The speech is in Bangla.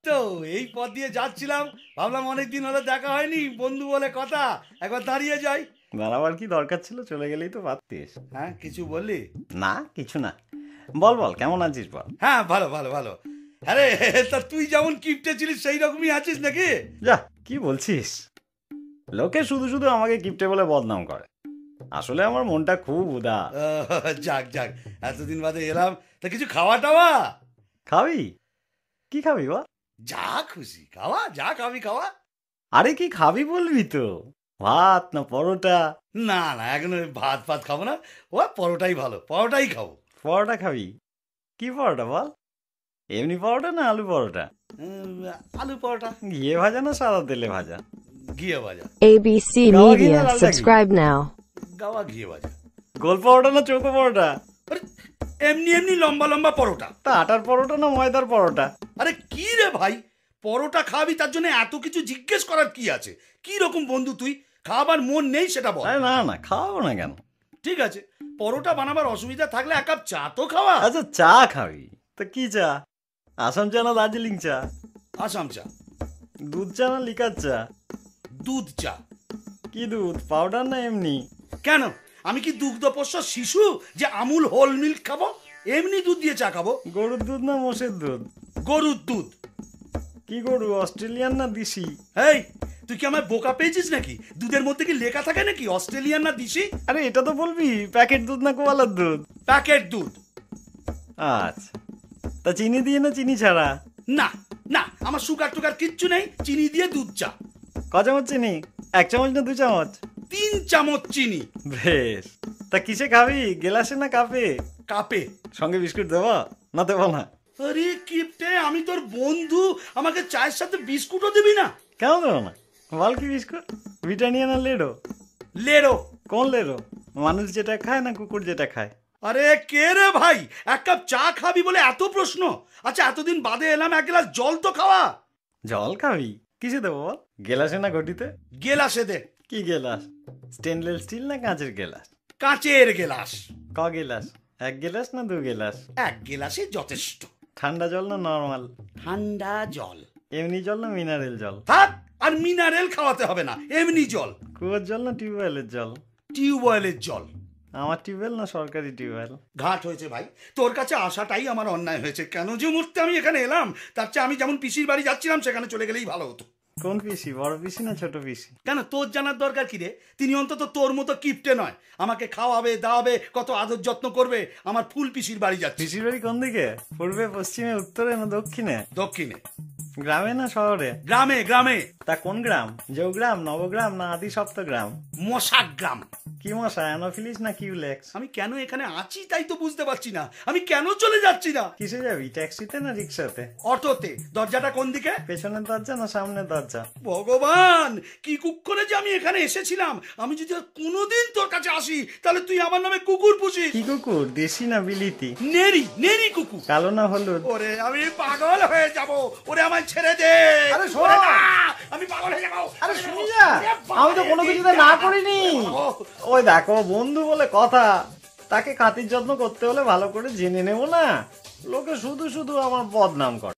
তো এই পথ দিয়ে যাচ্ছিলাম, ভাবলাম অনেকদিন হলো দেখা হয়নি, বন্ধু বলে কথা, একবার দাঁড়িয়ে যাই। দাঁড়াবার কি দরকার ছিল? চলে গেলেই তো পারতিস। হ্যাঁ, কিছু বললি? না, কিছু না। বল বল, কেমন আছিস বল। হ্যাঁ, ভালো ভালো ভালো। আরে, তা তুই যেমন কিপটে ছিলিস সেই রকমই আছিস নাকি? যা, কি বলছিস? লোকে শুধু শুধু আমাকে কিপটে বলে বদনাম করে। আসলে আমার মনটা খুব উদার। যাক যাক, এতদিন বাদে এলাম, তা কিছু খাওয়া টাওয়া? খাবি? কি খাবি বল? যা খুশি খাওয়া, যা খাবি খাওয়া। আরে কি খাবি বলবি তো? ভাত না পরোটা? না না, এখন ওই ভাত ফাত খাবো না, ও পরোটাই ভালো, পরোটাই খাবো। পরোটা খাবি? কি পরোটা বল? এমনি পরোটা না আলু পরোটা? আলু পরোটা। ঘিয়ে ভাজা না সাদা তেলে ভাজা? ঘিয়ে ভাজা। ABC Gawa Media. Gina Lalda Subscribe now. গাওয়া ঘিয়ে ভাজা। গোল পরোটা না চৌকো পরোটা? আরে, এমনি এমনি লম্বা লম্বা পরোটা। তা আটার পরোটা না ময়দার পরোটা? আরে কি রে ভাই, পরোটা খাবি তার জন্য এত কিছু জিজ্ঞেস করার কি আছে? কি রকম বন্ধু তুই? খাবার মন নেই সেটা বল। আরে না না, খাওয়াবো না কেন? ঠিক আছে, পরোটা বানাবার অসুবিধা থাকলে এক কাপ চা তো খাওয়া। আচ্ছা, চা খাবি? তা কি চা? আসাম চা না দার্জিলিং চা? আসাম চা। দুধ চা না লিকার চা? দুধ চা। কি দুধ, পাউডার না এমনি? কেন, আমি কি দুগ্ধপোষ্য শিশু যে আমুল হোল মিল্ক খাবো? এমনি দুধ দিয়ে চা খাবো। গরুর দুধ না মোষের দুধ? গরুর দুধ। কি গরু, অস্ট্রেলিয়ান না দিশি? এই, তুই কি আমায় বোকা পেয়েছিস নাকি? দুধের মধ্যে কি লেখা থাকে নাকি অস্ট্রেলিয়ান না দিশি? আরে এটা তো বলবি, প্যাকেট দুধ না কোয়ালার দুধ? প্যাকেট দুধ। আচ্ছা, তা চিনি দিয়ে না চিনি ছাড়া? না না, আমার সুগার টুগার কিচ্ছু নেই, চিনি দিয়ে দুধ চা। ক চামচ চিনি? 1 চামচ না 2 চামচ? 3 চামচ চিনি। বেশ, তা কিসে খাবি, গেলাসে না কাপে? কাপে। সঙ্গে বিস্কুট দেবো না দেবো না? আরে কিপটে, আমি তোর বন্ধু, আমাকে চায়ের সাথে বিস্কুটও দিবি না? কেন দেবো না? বল কি বিস্কুট, ব্রিটানিয়া না লেডো? লেরো। কোন লেডো, মানুষ যেটা খায় না কুকুর যেটা খায়? আরে কে রে ভাই, এক কাপ চা খাবি বলে এত প্রশ্ন? আচ্ছা, এতদিন বাদে এলাম, এক গ্লাস জল তো খাওয়া। জল খাবি? কিসে দেবো বল, গেলাসে না ঘটিতে? গেলাসে দে। কি গেলাস, স্টেনলেস স্টিল না কাঁচের গেলাস? কাঁচের গেলাস। ক গেলাস, 1 গেলাস না 2 গেলাস? এক গেলাসে যথেষ্ট। ঠান্ডা জল না নর্মাল? ঠান্ডা জল। এমনি জল না মিনারেল জল? থাক, আর মিনারেল খাওয়াতে হবে না, এমনি জল। কুয়োর জল না টিউবওয়েলের জল? টিউবওয়েলের জল। আমার টিউবওয়েল না সরকারি টিউবওয়েল? ঘাট হয়েছে ভাই, তোর কাছে আসাটাই আমার অন্যায় হয়েছে। কেন যে মুহূর্তে আমি এখানে এলাম, তার চেয়ে আমি যেমন পিসির বাড়ি যাচ্ছিলাম সেখানে চলে গেলেই ভালো হতো। কোন পিসি, বড় পিসি না ছোট পিসি? কেন, তোর জানার দরকার কি রে? তিনি অন্তত তোর মতো কিপটে নয়, আমাকে খাওয়াবে দাওয়াবে, কত আদর যত্ন করবে। আমার ফুল পিসির বাড়ি যাচ্ছি। পিসির বাড়ি কোন দিকে, পূর্বে পশ্চিমে উত্তরে না দক্ষিণে? দক্ষিণে। গ্রামে না শহরে? গ্রামে গ্রামে। তা কোন গ্রাম, জৌগ্রাম নবগ্রাম না আদি সপ্তগ্রাম? মশাক গ্রাম। কি মশা, অ্যানোফিলিস না কিউলেক্স? আমি কেন এখানে আছি তাই তো বুঝতে পারছি না, আমি কেন চলে যাচ্ছি না। কিসে যাবি, ট্যাক্সিতে না রিক্সাতে? অটোতে। দরজাটা কোন দিকে? পেছনের দরজা না সামনের দরজা? ভগবান, কি কুক্ষণে যে আমি এখানে এসেছিলাম। আমি যদি আর কোনোদিন তোর কাছে আসি, তাহলে তুই আমার নামে কুকুর পুষিস। কি কুকুর, দেশি না বিলিতি? নেরি নেরি কুকুর। কালো না হলুদ? ওরে আমি পাগল হয়ে যাব, ওরে আমায় ছেড়ে দে। আরে শোন, ওরে না, আমি পাগল হয়ে যাবো। আরে শুনি যা, আমি তো কোনো কিছুতে না করিনি। ওই দেখো, বন্ধু বলে কথা, তাকে খাতির যত্ন করতে হলে ভালো করে জেনে নেবো না? লোকে শুধু শুধু আমার বদনাম করে।